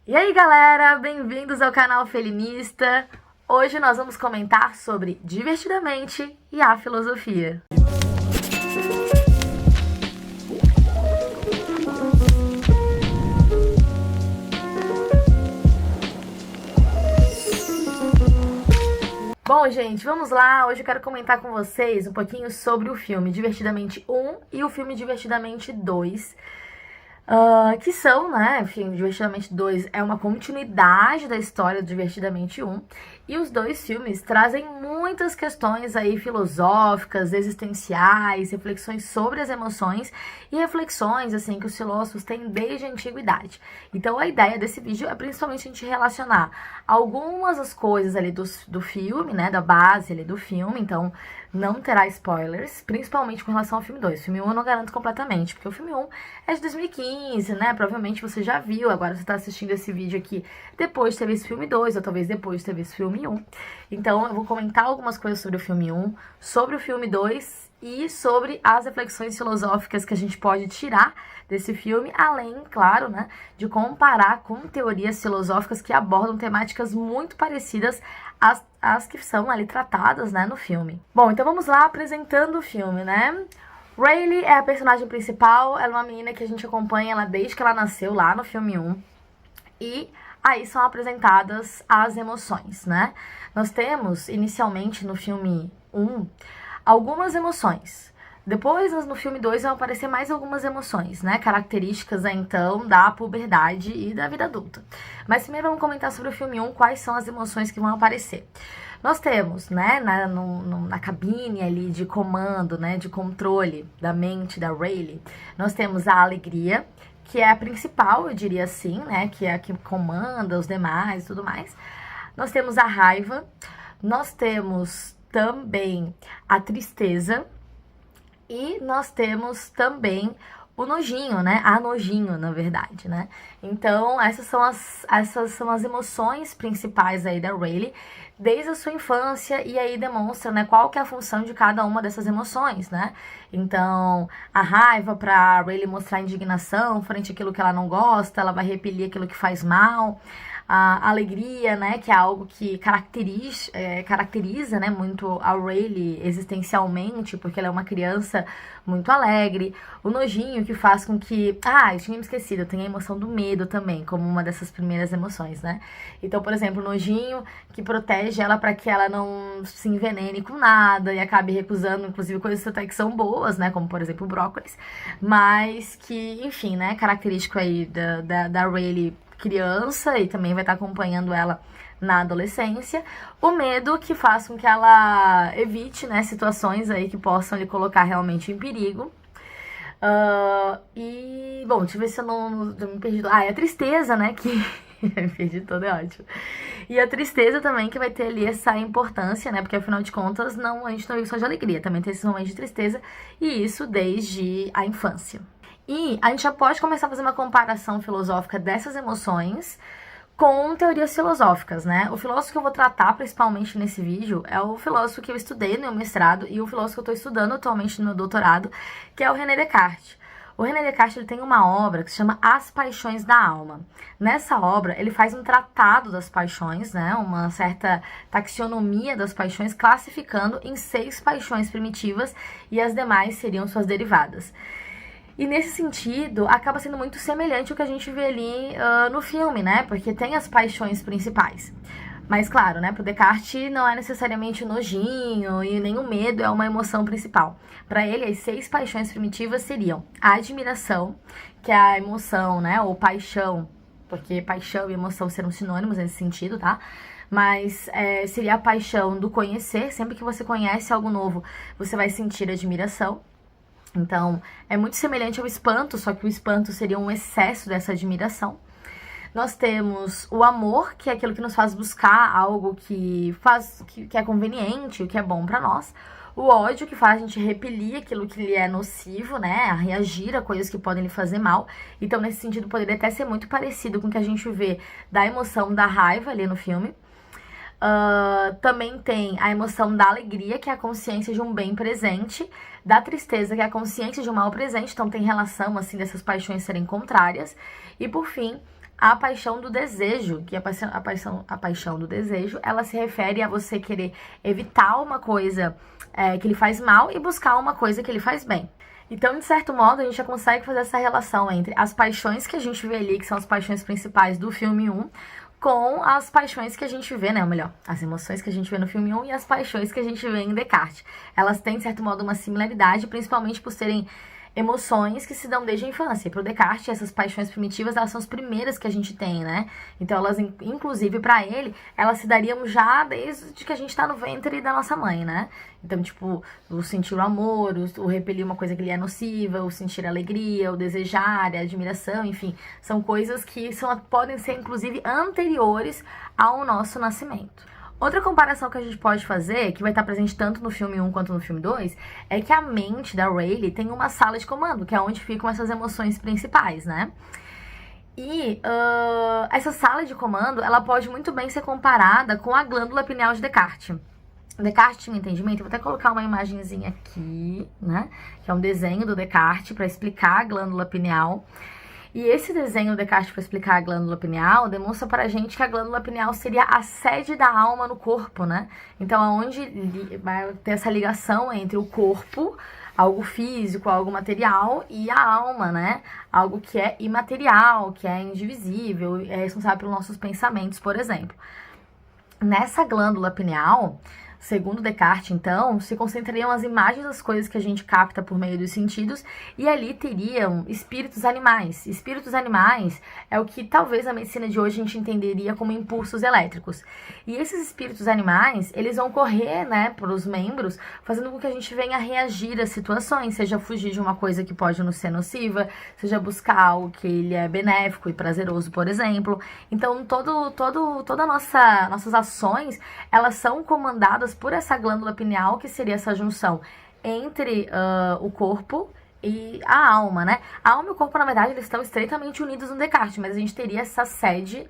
E aí galera, bem-vindos ao canal Felinista. Hoje nós vamos comentar sobre Divertidamente e a filosofia. Bom, gente, vamos lá. Hoje eu quero comentar com vocês um pouquinho sobre o filme Divertidamente 1 e o filme Divertidamente 2. Que são, né, enfim, Divertidamente 2 é uma continuidade da história do Divertidamente 1, e os dois filmes trazem muitas questões aí filosóficas, existenciais, reflexões sobre as emoções e reflexões, assim, que os filósofos têm desde a antiguidade. Então a ideia desse vídeo é principalmente a gente relacionar algumas das coisas ali do filme, né, da base ali do filme, então não terá spoilers, principalmente com relação ao filme 2. O filme 1 eu não garanto completamente, porque o filme 1 é de 2015, né? Provavelmente você já viu, agora você tá assistindo esse vídeo aqui depois de ter visto o filme 2, ou talvez depois de ter visto o filme 1. Então eu vou comentar algumas coisas sobre o filme 1, sobre o filme 2 e sobre as reflexões filosóficas que a gente pode tirar desse filme, além, claro, né, de comparar com teorias filosóficas que abordam temáticas muito parecidas às que são ali tratadas, né, no filme. Bom, então vamos lá apresentando o filme, né? Rayleigh é a personagem principal, ela é uma menina que a gente acompanha ela desde que ela nasceu lá no filme 1. E aí são apresentadas as emoções, né? Nós temos, inicialmente no filme 1, algumas emoções. Depois, no filme 2, vão aparecer mais algumas emoções, né? Características, então, da puberdade e da vida adulta. Mas primeiro vamos comentar sobre o filme 1, quais são as emoções que vão aparecer. Nós temos, né, na cabine ali de comando, né, de controle da mente da Rayleigh, nós temos a alegria, que é a principal, eu diria assim, né, que é a que comanda os demais e tudo mais. Nós temos a raiva, nós temos também a tristeza e nós temos também o nojinho, né? A nojinho, na verdade, né? Então, essas são as emoções principais aí da Rayleigh desde a sua infância, e aí demonstra, né, qual que é a função de cada uma dessas emoções, né? Então, a raiva para Rayleigh mostrar indignação frente àquilo que ela não gosta, ela vai repelir aquilo que faz mal. A alegria, né, que é algo que caracteriza, né, muito a Rayleigh existencialmente, porque ela é uma criança muito alegre. O nojinho, que faz com que... eu tinha me esquecido, tem a emoção do medo também, como uma dessas primeiras emoções, né? Então, por exemplo, o nojinho, que protege ela para que ela não se envenene com nada e acabe recusando, inclusive, coisas até que são boas, né, como, por exemplo, o brócolis, mas que, enfim, né, característico aí da Rayleigh criança, e também vai estar acompanhando ela na adolescência. O medo, que faz com que ela evite, né, situações aí que possam lhe colocar realmente em perigo. E, bom, deixa eu ver se eu não me perdi. E a tristeza, né, que... me perdi todo, é ótimo. E a tristeza também, que vai ter ali essa importância, né, porque afinal de contas, a gente não vive só de alegria, também tem esse momento de tristeza, e isso desde a infância. E a gente já pode começar a fazer uma comparação filosófica dessas emoções com teorias filosóficas, né? O filósofo que eu vou tratar principalmente nesse vídeo é o filósofo que eu estudei no meu mestrado e o filósofo que eu estou estudando atualmente no meu doutorado, que é o René Descartes. O René Descartes, ele tem uma obra que se chama As Paixões da Alma. Nessa obra, ele faz um tratado das paixões, né? Uma certa taxonomia das paixões, classificando em 6 paixões primitivas, e as demais seriam suas derivadas. E nesse sentido, acaba sendo muito semelhante ao que a gente vê ali no filme, né? Porque tem as paixões principais. Mas claro, né, pro Descartes não é necessariamente o nojinho e nem o medo é uma emoção principal. Para ele, as 6 paixões primitivas seriam a admiração, que é a emoção, né, ou paixão, porque paixão e emoção serão sinônimos nesse sentido, tá? Mas seria a paixão do conhecer. Sempre que você conhece algo novo, você vai sentir admiração. Então, é muito semelhante ao espanto, só que o espanto seria um excesso dessa admiração. Nós temos o amor, que é aquilo que nos faz buscar algo que é conveniente, o que é bom para nós. O ódio, que faz a gente repelir aquilo que lhe é nocivo, né? A reagir a coisas que podem lhe fazer mal. Então, nesse sentido, poderia até ser muito parecido com o que a gente vê da emoção da raiva ali no filme. Também tem a emoção da alegria, que é a consciência de um bem presente, da tristeza, que é a consciência de um mal presente, então tem relação, assim, dessas paixões serem contrárias, e por fim, a paixão do desejo, que a paixão do desejo, ela se refere a você querer evitar uma coisa que lhe faz mal e buscar uma coisa que lhe faz bem. Então, de certo modo, a gente já consegue fazer essa relação entre as paixões que a gente vê ali, que são as paixões principais do filme 1, com as paixões que a gente vê, né? Ou melhor, as emoções que a gente vê no filme 1 e as paixões que a gente vê em Descartes. Elas têm, de certo modo, uma similaridade, principalmente por serem emoções que se dão desde a infância. Para o Descartes, essas paixões primitivas, elas são as primeiras que a gente tem, né? Então, elas, inclusive, para ele, elas se dariam já desde que a gente tá no ventre da nossa mãe, né? Então, tipo, o sentir o amor, o repelir uma coisa que lhe é nociva, o sentir a alegria, o desejar, a admiração, enfim, são coisas que podem ser, inclusive, anteriores ao nosso nascimento. Outra comparação que a gente pode fazer, que vai estar presente tanto no filme 1 quanto no filme 2, é que a mente da Rayleigh tem uma sala de comando, que é onde ficam essas emoções principais, né? E essa sala de comando, ela pode muito bem ser comparada com a glândula pineal de Descartes. Descartes tinha um entendimento, eu vou até colocar uma imagenzinha aqui, né? Que é um desenho do Descartes para explicar a glândula pineal. E esse desenho do Descartes para explicar a glândula pineal demonstra pra gente que a glândula pineal seria a sede da alma no corpo, né? Então, aonde vai ter essa ligação entre o corpo, algo físico, algo material, e a alma, né? Algo que é imaterial, que é indivisível, é responsável pelos nossos pensamentos, por exemplo. Nessa glândula pineal, segundo Descartes, então, se concentrariam as imagens das coisas que a gente capta por meio dos sentidos, e ali teriam espíritos animais. Espíritos animais é o que talvez a medicina de hoje a gente entenderia como impulsos elétricos. E esses espíritos animais, eles vão correr, né, para os membros, fazendo com que a gente venha reagir às situações, seja fugir de uma coisa que pode nos ser nociva, seja buscar algo que ele é benéfico e prazeroso, por exemplo. Então, toda nossas ações, elas são comandadas por essa glândula pineal, que seria essa junção entre o corpo e a alma, né? A alma e o corpo, na verdade, eles estão estreitamente unidos no Descartes, mas a gente teria essa sede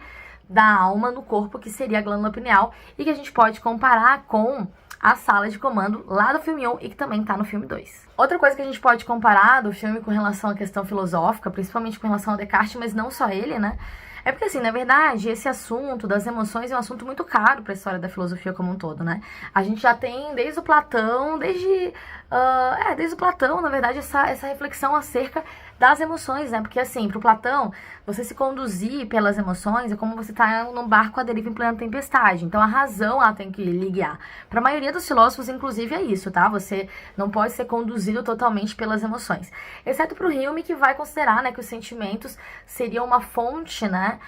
da alma no corpo, que seria a glândula pineal, e que a gente pode comparar com a sala de comando lá do filme 1 e que também tá no filme 2. Outra coisa que a gente pode comparar do filme com relação à questão filosófica, principalmente com relação ao Descartes, mas não só ele, né? É porque, assim, na verdade, esse assunto das emoções é um assunto muito caro para a história da filosofia como um todo, né? A gente já tem desde o Platão, desde o Platão, na verdade, essa reflexão acerca das emoções, né? Porque, assim, pro Platão, você se conduzir pelas emoções é como você tá num barco à deriva em plena tempestade. Então, a razão, ela tem que lhe guiar. Pra maioria dos filósofos, inclusive, é isso, tá? Você não pode ser conduzido totalmente pelas emoções. Exceto pro Hume, que vai considerar, né, que os sentimentos seriam uma fonte, né?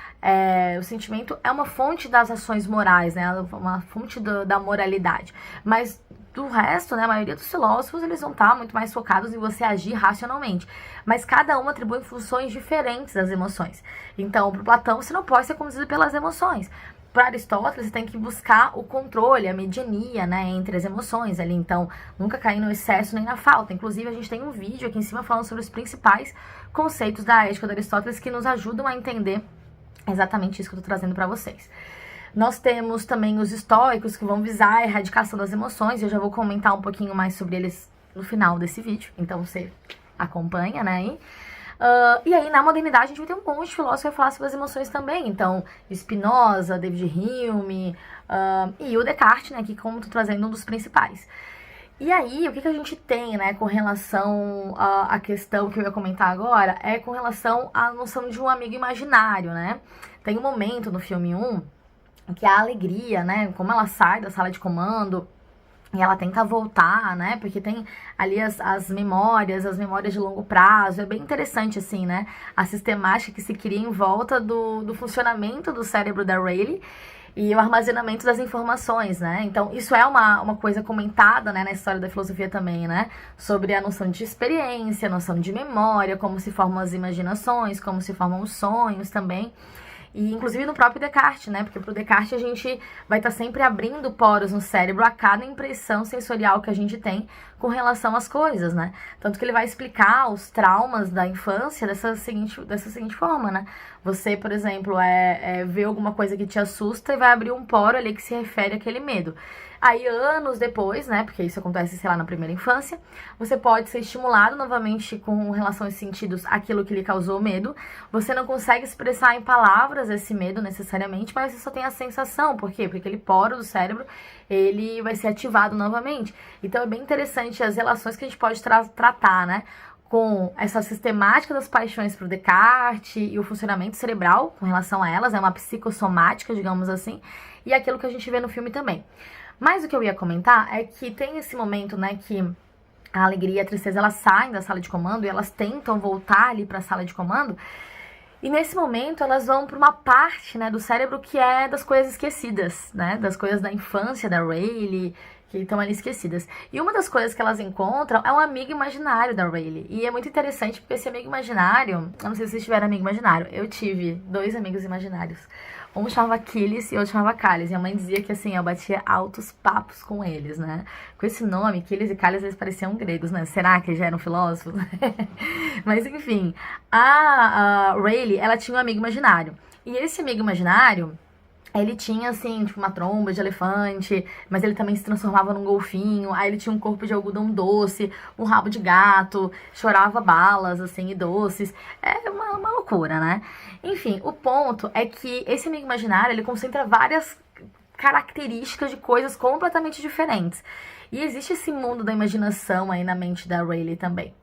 O sentimento é uma fonte das ações morais, né? Uma fonte da moralidade. Mas do resto, né, a maioria dos filósofos, eles vão estar muito mais focados em você agir racionalmente. Mas cada um atribui funções diferentes das emoções. Então, para Platão, você não pode ser conduzido pelas emoções. Para Aristóteles, você tem que buscar o controle, a mediania, né, entre as emoções ali. Então, nunca cair no excesso nem na falta. Inclusive, a gente tem um vídeo aqui em cima falando sobre os principais conceitos da ética de Aristóteles que nos ajudam a entender exatamente isso que eu estou trazendo para vocês. Nós temos também os estoicos, que vão visar a erradicação das emoções. Eu já vou comentar um pouquinho mais sobre eles no final desse vídeo. Então, você acompanha, né, aí. E aí, na modernidade, a gente vai ter um monte de filósofos que vai falar sobre as emoções também. Então, Spinoza, David Hume e o Descartes, né, que como tô trazendo um dos principais. E aí, o que a gente tem, né, com relação à questão que eu ia comentar agora, é com relação à noção de um amigo imaginário, né? Tem um momento no filme 1 que a alegria, né, como ela sai da sala de comando e ela tenta voltar, né, porque tem ali as memórias de longo prazo, é bem interessante, assim, né, a sistemática que se cria em volta do funcionamento do cérebro da Rayleigh e o armazenamento das informações, né, então isso é uma coisa comentada, né, na história da filosofia também, né, sobre a noção de experiência, a noção de memória, como se formam as imaginações, como se formam os sonhos também. E inclusive no próprio Descartes, né? Porque pro Descartes a gente vai estar sempre abrindo poros no cérebro a cada impressão sensorial que a gente tem com relação às coisas, né? Tanto que ele vai explicar os traumas da infância dessa seguinte forma, né? Você, por exemplo, vê alguma coisa que te assusta e vai abrir um poro ali que se refere àquele medo. Aí, anos depois, né, porque isso acontece, sei lá, na primeira infância, você pode ser estimulado novamente com relação aos sentidos aquilo que lhe causou medo. Você não consegue expressar em palavras esse medo necessariamente, mas você só tem a sensação. Por quê? Porque aquele poro do cérebro, ele vai ser ativado novamente. Então, é bem interessante as relações que a gente pode tratar, né, com essa sistemática das paixões para o Descartes e o funcionamento cerebral com relação a elas, é uma psicossomática, digamos assim, e aquilo que a gente vê no filme também. Mas o que eu ia comentar é que tem esse momento, né, que a alegria e a tristeza, elas saem da sala de comando e elas tentam voltar ali para a sala de comando. E nesse momento elas vão para uma parte, né, do cérebro que é das coisas esquecidas, né, das coisas da infância, da Rayleigh, que estão ali esquecidas. E uma das coisas que elas encontram é um amigo imaginário da Rayleigh. E é muito interessante porque esse amigo imaginário, eu não sei se vocês tiveram amigo imaginário, eu tive 2 amigos imaginários. Um chamava Achilles e outro chamava Calles. E a mãe dizia que, assim, eu batia altos papos com eles, né? Com esse nome, Achilles e Calles, eles pareciam gregos, né? Será que já eram filósofos? Mas, enfim, a Rayleigh, ela tinha um amigo imaginário. E esse amigo imaginário, ele tinha, assim, tipo, uma tromba de elefante, mas ele também se transformava num golfinho. Aí ele tinha um corpo de algodão doce, um rabo de gato, chorava balas, assim, e doces. É uma loucura, né? Enfim, o ponto é que esse amigo imaginário, ele concentra várias características de coisas completamente diferentes. E existe esse mundo da imaginação aí na mente da Rayleigh também.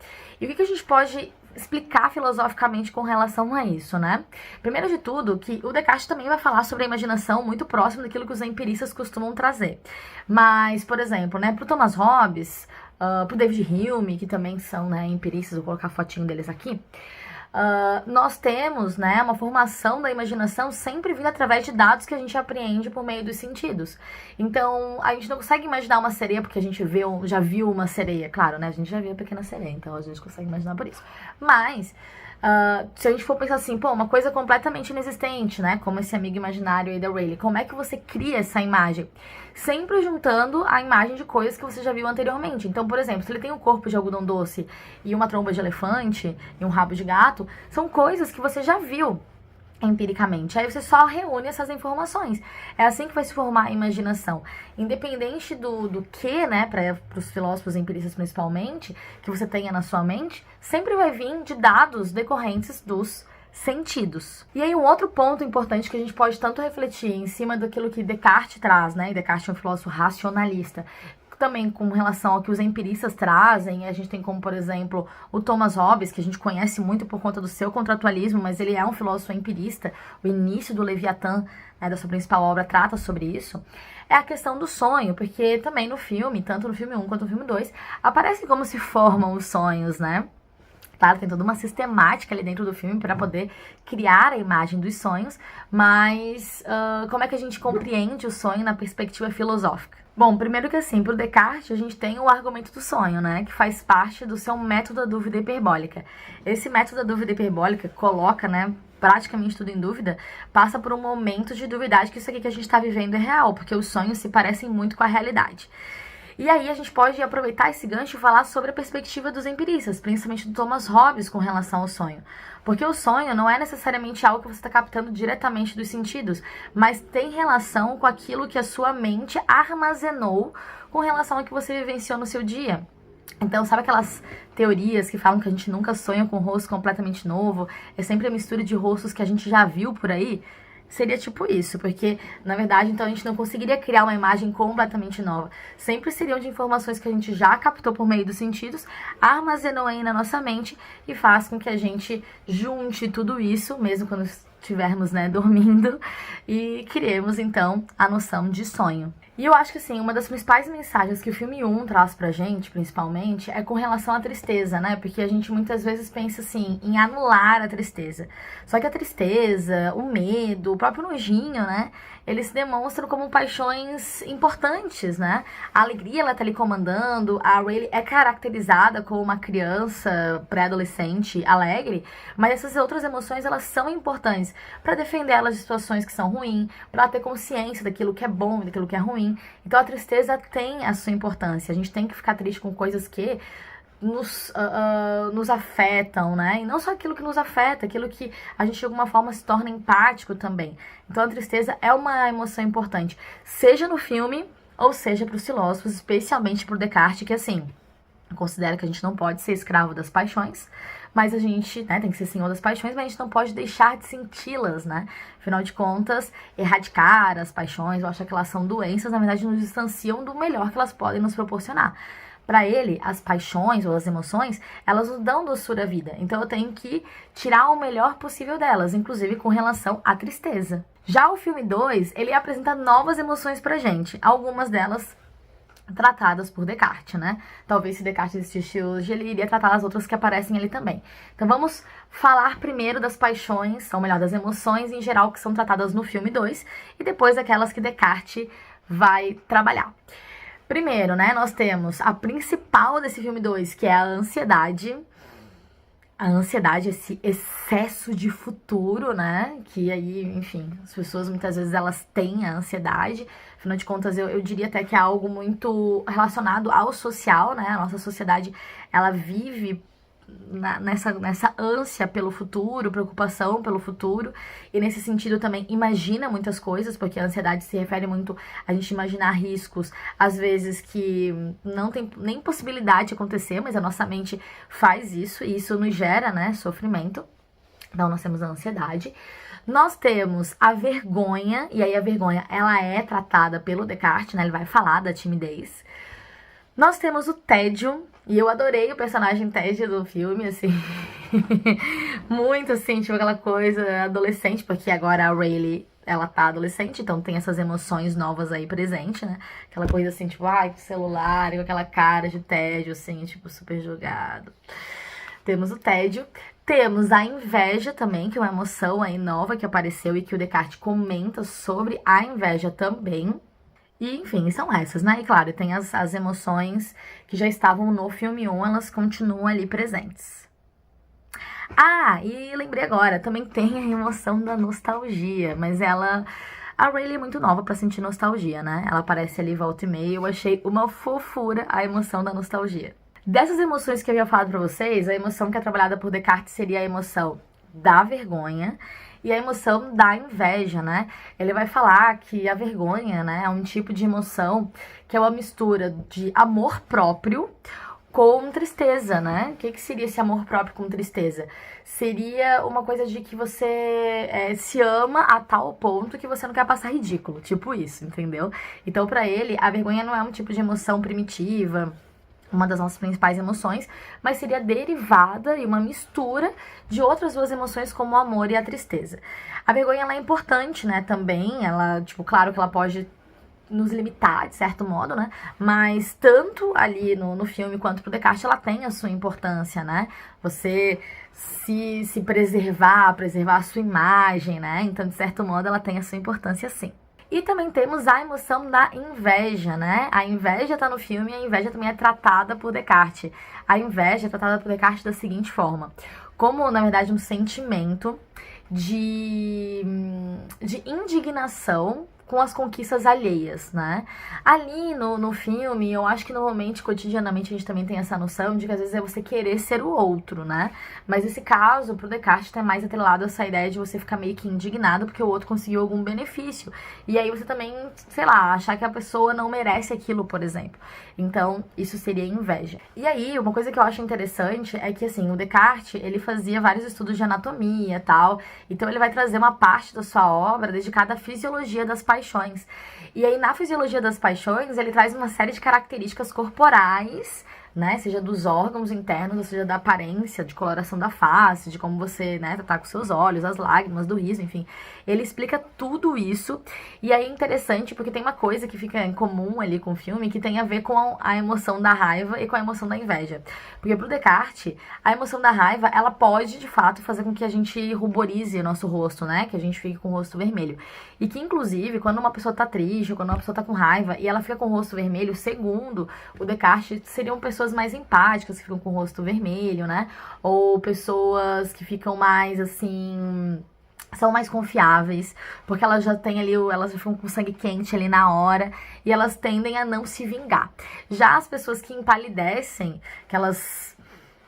E o que a gente pode explicar filosoficamente com relação a isso, né? Primeiro de tudo, que o Descartes também vai falar sobre a imaginação muito próximo daquilo que os empiristas costumam trazer. Mas, por exemplo, né, pro Thomas Hobbes, pro David Hume, que também são, né, empiristas, vou colocar a fotinho deles aqui, nós temos, né, uma formação da imaginação sempre vindo através de dados que a gente apreende por meio dos sentidos. Então, a gente não consegue imaginar uma sereia porque a gente já viu uma sereia. Claro, né, a gente já viu a Pequena Sereia, então a gente consegue imaginar por isso. Mas, se a gente for pensar assim, pô, uma coisa completamente inexistente, né, como esse amigo imaginário aí da Rayleigh, como é que você cria essa imagem? Sempre juntando a imagem de coisas que você já viu anteriormente. Então, por exemplo, se ele tem um corpo de algodão doce e uma tromba de elefante e um rabo de gato, são coisas que você já viu empiricamente. Aí você só reúne essas informações. É assim que vai se formar a imaginação. Independente do que, né, para os filósofos empiristas principalmente, que você tenha na sua mente, sempre vai vir de dados decorrentes dos sentidos. E aí um outro ponto importante que a gente pode tanto refletir em cima daquilo que Descartes traz, né? E Descartes é um filósofo racionalista, também com relação ao que os empiristas trazem. A gente tem como, por exemplo, o Thomas Hobbes, que a gente conhece muito por conta do seu contratualismo, mas ele é um filósofo empirista. O início do Leviatã, né, da sua principal obra, trata sobre isso. É a questão do sonho, porque também no filme, tanto no filme 1 quanto no filme 2, aparece como se formam os sonhos, né? Claro, tem toda uma sistemática ali dentro do filme para poder criar a imagem dos sonhos, mas como é que a gente compreende o sonho na perspectiva filosófica? Bom, primeiro que assim, pro Descartes, a gente tem o argumento do sonho, né, que faz parte do seu método da dúvida hiperbólica. Esse método da dúvida hiperbólica coloca, né, praticamente tudo em dúvida, passa por um momento de duvidar que isso aqui que a gente está vivendo é real, porque os sonhos se parecem muito com a realidade. E aí a gente pode aproveitar esse gancho e falar sobre a perspectiva dos empiristas, principalmente do Thomas Hobbes com relação ao sonho. Porque o sonho não é necessariamente algo que você está captando diretamente dos sentidos, mas tem relação com aquilo que a sua mente armazenou com relação ao que você vivenciou no seu dia. Então, sabe aquelas teorias que falam que a gente nunca sonha com um rosto completamente novo? É sempre a mistura de rostos que a gente já viu por aí? Seria tipo isso, porque, na verdade, então a gente não conseguiria criar uma imagem completamente nova. Sempre seriam de informações que a gente já captou por meio dos sentidos, armazenou aí na nossa mente e faz com que a gente junte tudo isso, mesmo quando estivermos, né, dormindo, e criemos, então, a noção de sonho. E eu acho que, assim, uma das principais mensagens que o filme 1 traz pra gente, principalmente, é com relação à tristeza, né? Porque a gente muitas vezes pensa, assim, em anular a tristeza. Só que a tristeza, o medo, o próprio nojinho, né? Eles se demonstram como paixões importantes, né? A alegria, ela tá ali comandando, a Rayleigh é caracterizada como uma criança pré-adolescente alegre, mas essas outras emoções, elas são importantes pra defender elas de situações que são ruins, pra ter consciência daquilo que é bom e daquilo que é ruim. ruim. Então a tristeza tem a sua importância. A gente tem que ficar triste com coisas que nos afetam, né? E não só aquilo que nos afeta, aquilo que a gente de alguma forma se torna empático também. Então a tristeza é uma emoção importante, seja no filme ou seja para os filósofos, especialmente para o Descartes, que assim, considera que a gente não pode ser escravo das paixões, mas a gente, né, tem que ser senhor das paixões, mas a gente não pode deixar de senti-las, né? Afinal de contas, erradicar as paixões, eu acho que elas são doenças, na verdade nos distanciam do melhor que elas podem nos proporcionar. Para ele, as paixões ou as emoções, elas nos dão doçura à vida. Então eu tenho que tirar o melhor possível delas, inclusive com relação à tristeza. Já o filme 2, ele apresenta novas emoções pra gente. Algumas delas tratadas por Descartes, né? Talvez se Descartes existisse hoje, ele iria tratar as outras que aparecem ali também. Então vamos falar primeiro das paixões, ou melhor, das emoções em geral que são tratadas no filme 2, e depois aquelas que Descartes vai trabalhar. Primeiro, né, nós temos a principal desse filme 2, que é a ansiedade. A ansiedade, esse excesso de futuro, né? Que aí, enfim, as pessoas muitas vezes elas têm a ansiedade. Afinal de contas, eu diria até que é algo muito relacionado ao social, né? A nossa sociedade, ela vive nessa ânsia pelo futuro, preocupação pelo futuro, e nesse sentido também imagina muitas coisas, porque a ansiedade se refere muito a gente imaginar riscos, às vezes que não tem nem possibilidade de acontecer, mas a nossa mente faz isso, e isso nos gera, né, sofrimento. Então nós temos a ansiedade. Nós temos a vergonha, e aí a vergonha, ela é tratada pelo Descartes, né, ele vai falar da timidez. Nós temos o tédio, e eu adorei o personagem tédio do filme, assim, muito assim, tipo aquela coisa adolescente, porque agora a Rayleigh, ela tá adolescente, então tem essas emoções novas aí presente, né? Aquela coisa assim, tipo, ai, que celular, com aquela cara de tédio, assim, tipo, super jogado. Temos o tédio. Temos a inveja também, que é uma emoção aí nova que apareceu e que o Descartes comenta sobre a inveja também. E, enfim, são essas, né? E, claro, tem as emoções que já estavam no filme 1, elas continuam ali presentes. Ah, e lembrei agora, também tem a emoção da nostalgia, mas ela... A Rayleigh é muito nova pra sentir nostalgia, né? Ela aparece ali volta e meia, eu achei uma fofura a emoção da nostalgia. Dessas emoções que eu havia falado pra vocês, a emoção que é trabalhada por Descartes seria a emoção da vergonha e a emoção da inveja, né? Ele vai falar que a vergonha, né, é um tipo de emoção que é uma mistura de amor próprio com tristeza, né? O que seria esse amor próprio com tristeza? Seria uma coisa de que você se ama a tal ponto que você não quer passar ridículo, tipo isso, entendeu? Então, pra ele, a vergonha não é um tipo de emoção primitiva, uma das nossas principais emoções, mas seria derivada e uma mistura de outras duas emoções como o amor e a tristeza. A vergonha, ela é importante, né, também, ela, tipo, claro que ela pode nos limitar, de certo modo, né, mas tanto ali no filme quanto pro Descartes, ela tem a sua importância, né, você se preservar a sua imagem, né, então, de certo modo, ela tem a sua importância, sim. E também temos a emoção da inveja, né? A inveja tá no filme e a inveja também é tratada por Descartes. A inveja é tratada por Descartes da seguinte forma: como, na verdade, um sentimento de indignação com as conquistas alheias, né? Ali no filme, eu acho que normalmente, cotidianamente, a gente também tem essa noção de que às vezes é você querer ser o outro, né? Mas esse caso, pro Descartes, tá mais atrelado a essa ideia de você ficar meio que indignado porque o outro conseguiu algum benefício. E aí você também, sei lá, achar que a pessoa não merece aquilo, por exemplo. Então, isso seria inveja. E aí, uma coisa que eu acho interessante é que, assim, o Descartes, ele fazia vários estudos de anatomia e tal, então ele vai trazer uma parte da sua obra dedicada à fisiologia das paixões. E aí, na fisiologia das paixões, ele traz uma série de características corporais, né, seja dos órgãos internos, ou seja, da aparência, de coloração da face, de como você, né, tá com seus olhos, as lágrimas, do riso, enfim. Ele explica tudo isso, e aí é interessante porque tem uma coisa que fica em comum ali com o filme, que tem a ver com a emoção da raiva e com a emoção da inveja. Porque pro Descartes, a emoção da raiva, ela pode, de fato, fazer com que a gente ruborize o nosso rosto, né, que a gente fique com o rosto vermelho. E que, inclusive, quando uma pessoa tá triste, ou quando uma pessoa tá com raiva, e ela fica com o rosto vermelho, segundo o Descartes, seriam pessoas mais empáticas, que ficam com o rosto vermelho, né? Ou pessoas que ficam mais, assim, são mais confiáveis, porque elas já têm ali, elas já ficam com sangue quente ali na hora, e elas tendem a não se vingar. Já as pessoas que empalidecem, que elas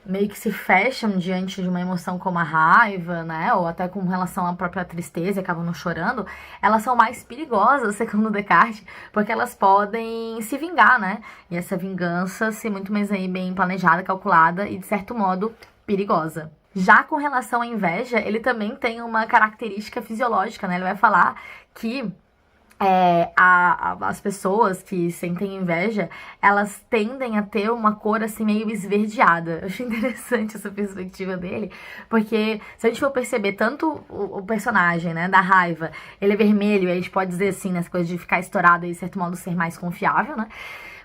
meio que se fecham diante de uma emoção como a raiva, né, ou até com relação à própria tristeza e acabam não chorando, elas são mais perigosas, segundo Descartes, porque elas podem se vingar, né, e essa vingança ser muito mais aí bem planejada, calculada e, de certo modo, perigosa. Já com relação à inveja, ele também tem uma característica fisiológica, né? Ele vai falar que as pessoas que sentem inveja, elas tendem a ter uma cor assim meio esverdeada. Eu achei interessante essa perspectiva dele, porque se a gente for perceber tanto o personagem, né, da raiva, ele é vermelho, e a gente pode dizer assim, nessa coisa de ficar estourado e, de certo modo, ser mais confiável, né?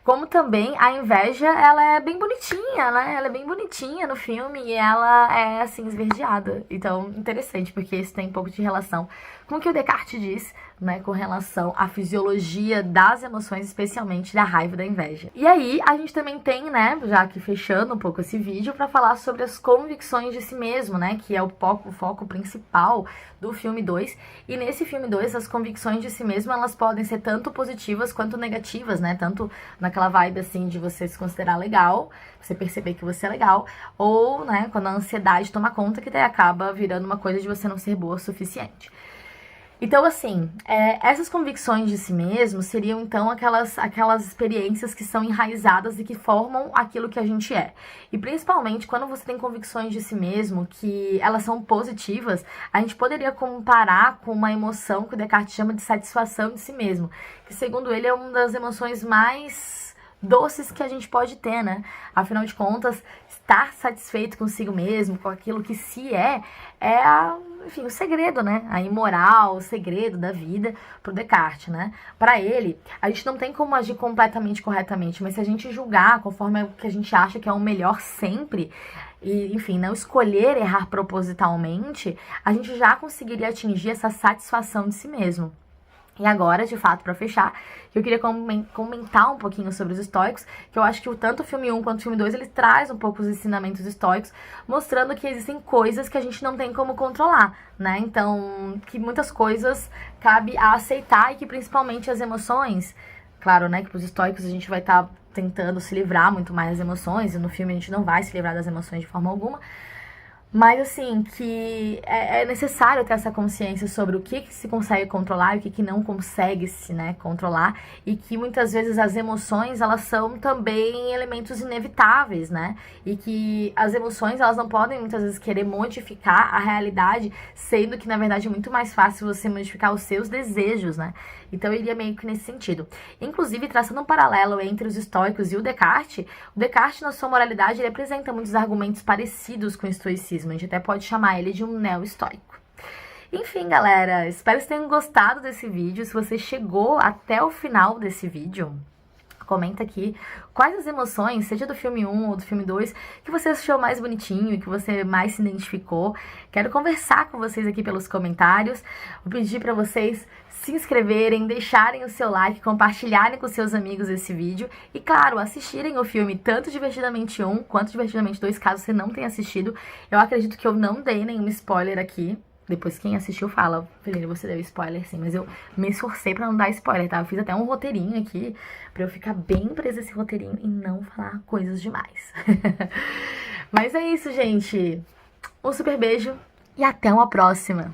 Como também a inveja, ela é bem bonitinha, né? Ela é bem bonitinha no filme e ela é, assim, esverdeada. Então, interessante, porque isso tem um pouco de relação com o que o Descartes diz, né? Com relação à fisiologia das emoções, especialmente da raiva e da inveja. E aí, a gente também tem, né? Já aqui fechando um pouco esse vídeo, pra falar sobre as convicções de si mesmo, né? Que é o foco principal do filme 2. E nesse filme 2, as convicções de si mesmo, elas podem ser tanto positivas quanto negativas, né? Tanto naquela vibe, assim, de você se considerar legal, você perceber que você é legal, ou, né, quando a ansiedade toma conta, que daí acaba virando uma coisa de você não ser boa o suficiente. Então, assim, essas convicções de si mesmo seriam, então, aquelas experiências que são enraizadas e que formam aquilo que a gente é. E, principalmente, quando você tem convicções de si mesmo, que elas são positivas, a gente poderia comparar com uma emoção que o Descartes chama de satisfação de si mesmo, que, segundo ele, é uma das emoções mais doces que a gente pode ter, né? Afinal de contas, estar satisfeito consigo mesmo, com aquilo que se enfim, o segredo, né? A imoral, o segredo da vida pro Descartes, né? Para ele, a gente não tem como agir completamente corretamente, mas se a gente julgar conforme o que a gente acha que é o melhor sempre, e, enfim, não escolher errar propositalmente, a gente já conseguiria atingir essa satisfação de si mesmo. E agora, de fato, pra fechar, eu queria comentar um pouquinho sobre os estoicos, que eu acho que tanto o filme 1 quanto o filme 2, ele traz um pouco os ensinamentos estoicos, mostrando que existem coisas que a gente não tem como controlar, né? Então, que muitas coisas cabe a aceitar e que principalmente as emoções, claro, né, que pros estoicos a gente vai estar tentando se livrar muito mais das emoções, e no filme a gente não vai se livrar das emoções de forma alguma, mas, assim, que é necessário ter essa consciência sobre o que se consegue controlar e o que não consegue se, né, controlar. E que, muitas vezes, as emoções, elas são também elementos inevitáveis, né? E que as emoções, elas não podem, muitas vezes, querer modificar a realidade, sendo que, na verdade, é muito mais fácil você modificar os seus desejos, né? Então, eu iria meio que nesse sentido. Inclusive, traçando um paralelo entre os estoicos e o Descartes, na sua moralidade, ele apresenta muitos argumentos parecidos com o estoicismo. A gente até pode chamar ele de um neo-estoico. Enfim, galera, espero que vocês tenham gostado desse vídeo. Se você chegou até o final desse vídeo, comenta aqui quais as emoções, seja do filme 1 ou do filme 2, que você achou mais bonitinho e que você mais se identificou. Quero conversar com vocês aqui pelos comentários. Vou pedir para vocês se inscreverem, deixarem o seu like, compartilharem com seus amigos esse vídeo e, claro, assistirem o filme tanto Divertidamente 1 quanto Divertidamente 2, caso você não tenha assistido. Eu acredito que eu não dei nenhum spoiler aqui. Depois quem assistiu fala, Feline, você deu spoiler sim, mas eu me esforcei pra não dar spoiler, tá? Eu fiz até um roteirinho aqui pra eu ficar bem presa nesse roteirinho e não falar coisas demais. Mas é isso, gente. Um super beijo e até uma próxima.